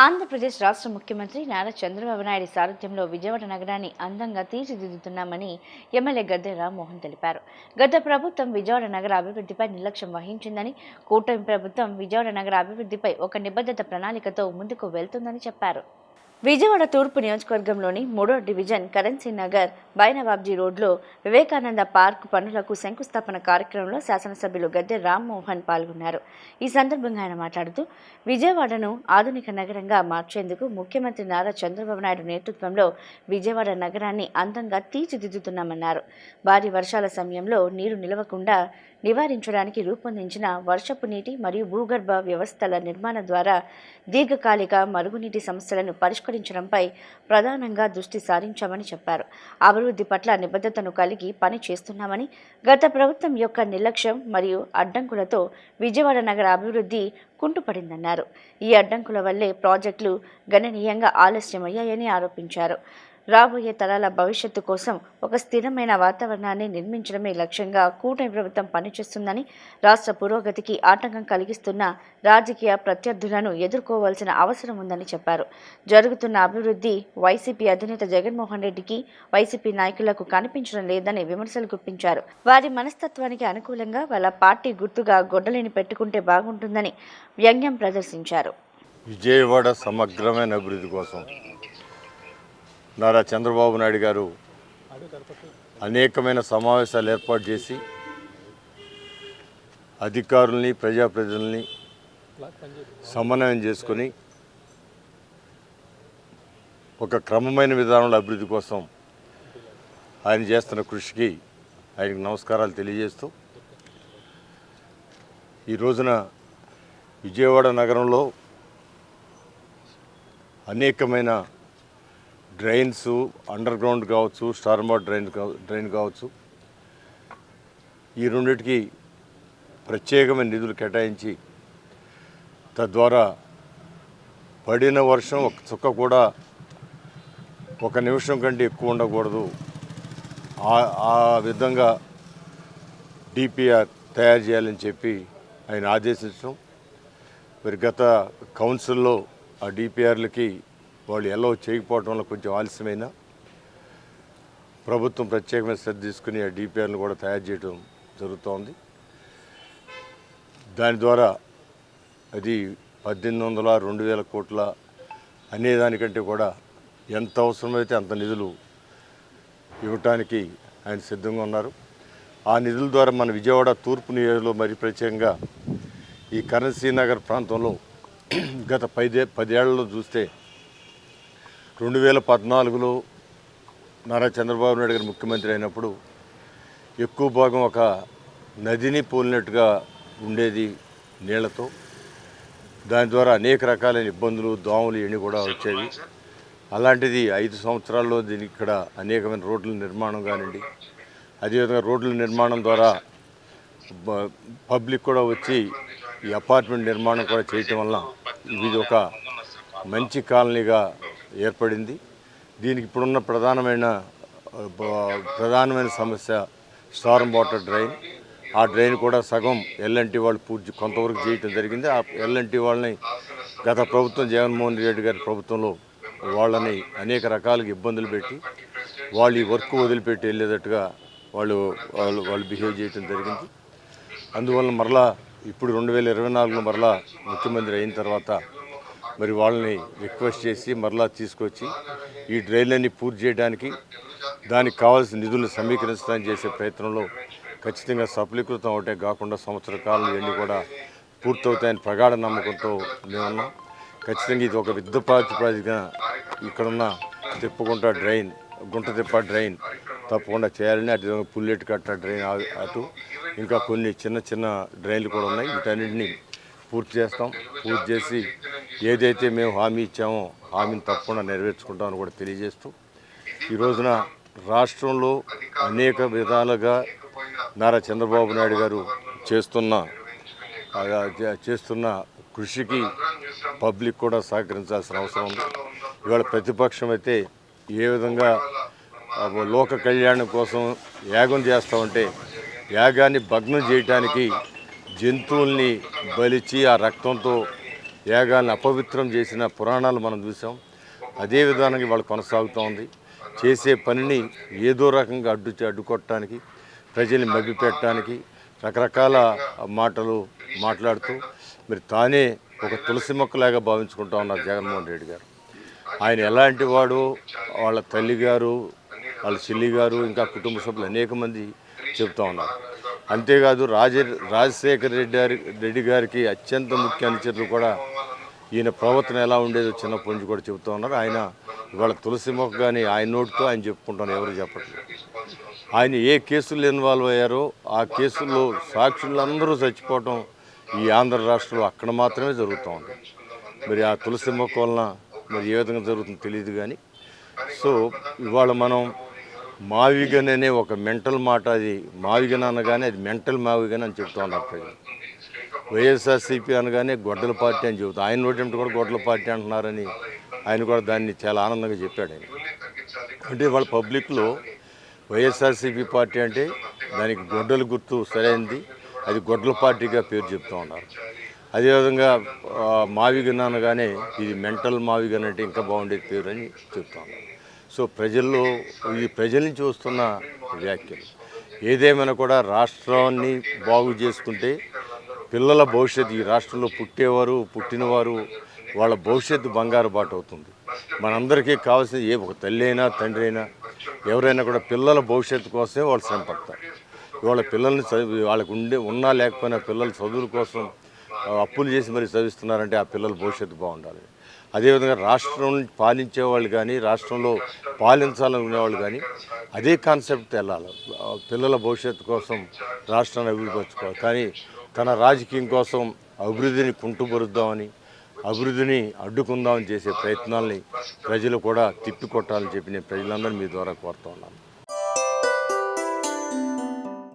ఆంధ్రప్రదేశ్ రాష్ట్ర ముఖ్యమంత్రి నారా చంద్రబాబు నాయుడు సారథ్యంలో విజయవాడ నగరాన్ని అందంగా తీర్చిదిద్దుతున్నామని ఎమ్మెల్యే గద్దె రామ్మోహన్ తెలిపారు. గత ప్రభుత్వం విజయవాడ నగర అభివృద్ధిపై నిర్లక్ష్యం వహించిందని, కూటమి ప్రభుత్వం విజయవాడ నగర అభివృద్ధిపై ఒక నిబద్ధత ప్రణాళికతో ముందుకు వెళ్తుందని చెప్పారు. విజయవాడ తూర్పు నియోజకవర్గంలోని 3వ డివిజన్ కరెన్సీ నగర్ బైనవాబ్జీ రోడ్లో వివేకానంద పార్క్ పనులకు శంకుస్థాపన కార్యక్రమంలో శాసనసభ్యులు గద్దె రామ్మోహన్ పాల్గొన్నారు. ఈ సందర్భంగా ఆయన మాట్లాడుతూ, విజయవాడను ఆధునిక నగరంగా మార్చేందుకు ముఖ్యమంత్రి నారా చంద్రబాబు నాయుడు నేతృత్వంలో విజయవాడ నగరాన్ని అందంగా తీర్చిదిద్దుతున్నామన్నారు. భారీ వర్షాల సమయంలో నీరు నిలవకుండా నివారించడానికి రూపొందించిన వర్షపు నీటి మరియు భూగర్భ వ్యవస్థల నిర్మాణం ద్వారా దీర్ఘకాలిక మరుగునీటి సమస్యలను పరిష్కరించడంపై ప్రధానంగా దృష్టి సారించామని చెప్పారు. అభివృద్ధి పట్ల నిబద్ధతను కలిగి పని చేస్తున్నామని, గత ప్రభుత్వం యొక్క నిర్లక్ష్యం మరియు అడ్డంకులతో విజయవాడ నగర అభివృద్ధి కుంటుపడిందన్నారు. ఈ అడ్డంకుల వల్లే ప్రాజెక్టులు గణనీయంగా ఆలస్యమయ్యాయని ఆరోపించారు. రాబోయే తరాల భవిష్యత్తు కోసం ఒక స్థిరమైన వాతావరణాన్ని నిర్మించడమే లక్ష్యంగా కూటమి ప్రభుత్వం పనిచేస్తుందని, రాష్ట్ర పురోగతికి ఆటంకం కలిగిస్తున్న రాజకీయ ప్రత్యర్థులను ఎదుర్కోవాల్సిన అవసరం ఉందని చెప్పారు. జరుగుతున్న అభివృద్ధి వైసీపీ అధినేత జగన్మోహన్ రెడ్డికి, వైసీపీ నాయకులకు కనిపించడం లేదని విమర్శలు గుప్పించారు. వారి మనస్తత్వానికి అనుకూలంగా వాళ్ళ పార్టీ గుర్తుగా గొడ్డలిని పెట్టుకుంటే బాగుంటుందని వ్యంగ్యం ప్రదర్శించారు. విజయవాడ సమగ్రమైన అభివృద్ధి కోసం నారా చంద్రబాబు నాయుడు గారు అనేకమైన సమావేశాలు ఏర్పాటు చేసి అధికారుల్ని, ప్రజాప్రతినిధుల్ని సమన్వయం చేసుకొని ఒక క్రమమైన విధానంలో అభివృద్ధి కోసం ఆయన చేస్తున్న కృషికి ఆయనకు నమస్కారాలు తెలియజేస్తూ, ఈ రోజున విజయవాడ నగరంలో అనేకమైన డ్రైన్స్, అండర్ గ్రౌండ్ కావచ్చు, స్టార్మ్ వాటర్ డ్రైన్ కావచ్చు, ఈ రెండింటికి ప్రత్యేకమైన నిధులు కేటాయించి తద్వారా పడిన వర్షం ఒక చుక్క కూడా ఒక నిమిషం కంటే ఎక్కువ ఉండకూడదు, ఆ విధంగా డిపిఆర్ తయారు చేయాలని చెప్పి ఆయన ఆదేశించడం. మరి గత కౌన్సిల్లో ఆ డిపిఆర్లకి వాళ్ళు ఎలా చేయకపోవడం వల్ల కొంచెం ఆలస్యమైన ప్రభుత్వం ప్రత్యేకమైన శ్రద్ధ తీసుకుని ఆ డిపిఆర్ను కూడా తయారు చేయడం జరుగుతోంది. దాని ద్వారా అది 1800, 2000 కోట్ల అనేదానికంటే కూడా ఎంత అవసరమైతే అంత నిధులు ఇవ్వటానికి ఆయన సిద్ధంగా ఉన్నారు. ఆ నిధుల ద్వారా మన విజయవాడ తూర్పు నియోజకవర్గంలో మరి ప్రత్యేకంగా ఈ కరెన్సీ నగర్ ప్రాంతంలో గత 10 ఏళ్లలో చూస్తే 2014లో నారా చంద్రబాబు నాయుడు గారు ముఖ్యమంత్రి అయినప్పుడు ఎక్కువ భాగం ఒక నదిని పోలినట్టుగా ఉండేది నీళ్లతో. దాని ద్వారా అనేక రకాలైన ఇబ్బందులు, దోమలు ఇవన్నీ కూడా వచ్చేవి. అలాంటిది 5 సంవత్సరాల్లో దీనికి ఇక్కడ అనేకమైన రోడ్ల నిర్మాణం కానివ్వండి, అదేవిధంగా రోడ్ల నిర్మాణం ద్వారా పబ్లిక్ కూడా వచ్చి ఈ అపార్ట్మెంట్ నిర్మాణం కూడా చేయటం వల్ల ఇది ఒక మంచి కాలనీగా ఏర్పడింది. దీనికి ఇప్పుడున్న ప్రధానమైన సమస్య స్టార్మ్ వాటర్ డ్రైన్. ఆ డ్రైన్ కూడా సగం ఎల్ఎన్టీ వాళ్ళు పూర్తి కొంతవరకు చేయటం జరిగింది. ఆ ఎల్ఎన్టీ వాళ్ళని గత ప్రభుత్వం జగన్మోహన్ రెడ్డి గారి ప్రభుత్వంలో వాళ్ళని అనేక రకాలుగా ఇబ్బందులు పెట్టి వాళ్ళు ఈ వర్క్ వదిలిపెట్టి వెళ్ళేటట్టుగా వాళ్ళు బిహేవ్ చేయటం జరిగింది. అందువల్ల మరలా ఇప్పుడు 2024లో మరలా ముఖ్యమంత్రి అయిన తర్వాత మరి వాళ్ళని రిక్వెస్ట్ చేసి మరలా తీసుకొచ్చి ఈ డ్రైన్లన్నీ పూర్తి చేయడానికి, దానికి కావాల్సిన నిధులను సమీకరించడానికి చేసే ప్రయత్నంలో ఖచ్చితంగా సఫలీకృతం అవటే కాకుండా సంవత్సర కాలం ఇవన్నీ కూడా పూర్తవుతాయని ప్రగాఢ నమ్మకంతో మేమున్నాం. ఖచ్చితంగా ఇది ఒక యుద్ధ ప్రాతిపదికన ఇక్కడున్న గుంటతిప్ప డ్రైన్ తప్పకుండా చేయాలని, అటు పుల్లెట్ కట్ట డ్రైన్ అటు ఇంకా కొన్ని చిన్న డ్రైన్లు కూడా ఉన్నాయి. వీటన్నింటినీ పూర్తి చేస్తాం. పూర్తి చేసి ఏదైతే మేము హామీ ఇచ్చామో హామీని తప్పకుండా నెరవేర్చుకుంటామని కూడా తెలియజేస్తూ, ఈ రోజున రాష్ట్రంలో అనేక విధాలుగా నారా చంద్రబాబు నాయుడు గారు చేస్తున్న కృషికి పబ్లిక్ కూడా సహకరించాల్సిన అవసరం ఉంది. ఇవాళ ప్రతిపక్షం అయితే ఏ విధంగా లోక కళ్యాణం కోసం యాగం చేస్తామంటే యాగాన్ని భగ్నం చేయటానికి జంతువుల్ని బలిచి ఆ రక్తంతో యాగాలను అపవిత్రం చేసిన పురాణాలు మనం చూసాం. అదే విధానంగా వాళ్ళు కొనసాగుతూ ఉంది. చేసే పనిని ఏదో రకంగా అడ్డుకొట్టడానికి, ప్రజల్ని మభ్యపెట్టడానికి రకరకాల మాటలు మాట్లాడుతూ మరి తానే ఒక తులసి మొక్కలాగా భావించుకుంటా ఉన్నారు జగన్మోహన్ రెడ్డి గారు. ఆయన ఎలాంటి వాడు, వాళ్ళ తల్లి గారు, వాళ్ళ చెల్లి గారు, ఇంకా కుటుంబ సభ్యులు అనేక మంది చెబుతూ ఉన్నారు. అంతేకాదు రాజశేఖర రెడ్డి గారికి అత్యంత ముఖ్య అనుచరులు కూడా ఈయన ప్రవర్తన ఎలా ఉండేదో చిన్నప్పటి నుంచి కూడా చెబుతూ ఉన్నారు. ఆయన ఇవాళ తులసి మొక్క కానీ ఆయన నోటితో ఆయన చెప్పుకుంటాను, ఎవరు చెప్పట్లేదు. ఆయన ఏ కేసులు ఇన్వాల్వ్ అయ్యారో ఆ కేసుల్లో సాక్షులందరూ చచ్చిపోవటం ఈ ఆంధ్ర రాష్ట్రంలో అక్కడ మాత్రమే జరుగుతూ ఉంది. మరి ఆ తులసి మొక్క వలన మరి ఏ విధంగా జరుగుతుందో తెలియదు. కానీ సో ఇవాళ మనం మావిగన్ అనే ఒక మెంటల్ మాట, అది మావిగన్ అనగానే అది మెంటల్ మావిగన్ అని చెప్తూ ఉన్నారు ప్రజలు. వైఎస్ఆర్సీపీ అనగానే గొడ్డల పార్టీ అని చెబుతాం. ఆయన నోటి కూడా గొడ్డల పార్టీ అంటున్నారని ఆయన కూడా దాన్ని చాలా ఆనందంగా చెప్పాడు. ఆయన అంటే వాళ్ళ పబ్లిక్లో వైఎస్ఆర్సీపీ పార్టీ అంటే దానికి గొడ్డల గుర్తు సరైనది, అది గొడ్డల పార్టీగా పేరు చెప్తూ ఉన్నారు. అదేవిధంగా మావిగన్ అనగానే ఇది మెంటల్ మావిగన్ అంటే ఇంకా బాగుండేది పేరు అని చెప్తా ఉన్నారు. సో ప్రజల్లో ఇది ప్రజల నుంచి వస్తున్న వ్యాఖ్యలు. ఏదేమైనా కూడా రాష్ట్రాన్ని బాగు చేసుకుంటే పిల్లల భవిష్యత్తు, ఈ రాష్ట్రంలో పుట్టినవారు వాళ్ళ భవిష్యత్తు బంగారు బాట అవుతుంది. మనందరికీ కావాల్సిన ఏ ఒక తల్లి అయినా తండ్రి అయినా ఎవరైనా కూడా పిల్లల భవిష్యత్తు కోసమే వాళ్ళు శ్రమ పడతారు. ఇవాళ పిల్లల్ని వాళ్ళకు ఉన్నా లేకపోయినా పిల్లల చదువుల కోసం అప్పులు చేసి మరి చదివిస్తున్నారంటే ఆ పిల్లల భవిష్యత్తు బాగుండాలి. అదేవిధంగా రాష్ట్రం పాలించే వాళ్ళు కానీ, రాష్ట్రంలో పాలించాలనుకునేవాళ్ళు కానీ అదే కాన్సెప్ట్ వెళ్ళాలి. పిల్లల భవిష్యత్తు కోసం రాష్ట్రాన్ని అభివృద్ధిపరచుకోవాలి. కానీ తన రాజకీయం కోసం అభివృద్ధిని కుంటుపరుద్దామని, అభివృద్ధిని అడ్డుకుందామని చేసే ప్రయత్నాల్ని ప్రజలు కూడా తిప్పికొట్టాలని చెప్పి నేను ప్రజలందరినీ మీ ద్వారా కోరుతా ఉన్నాను.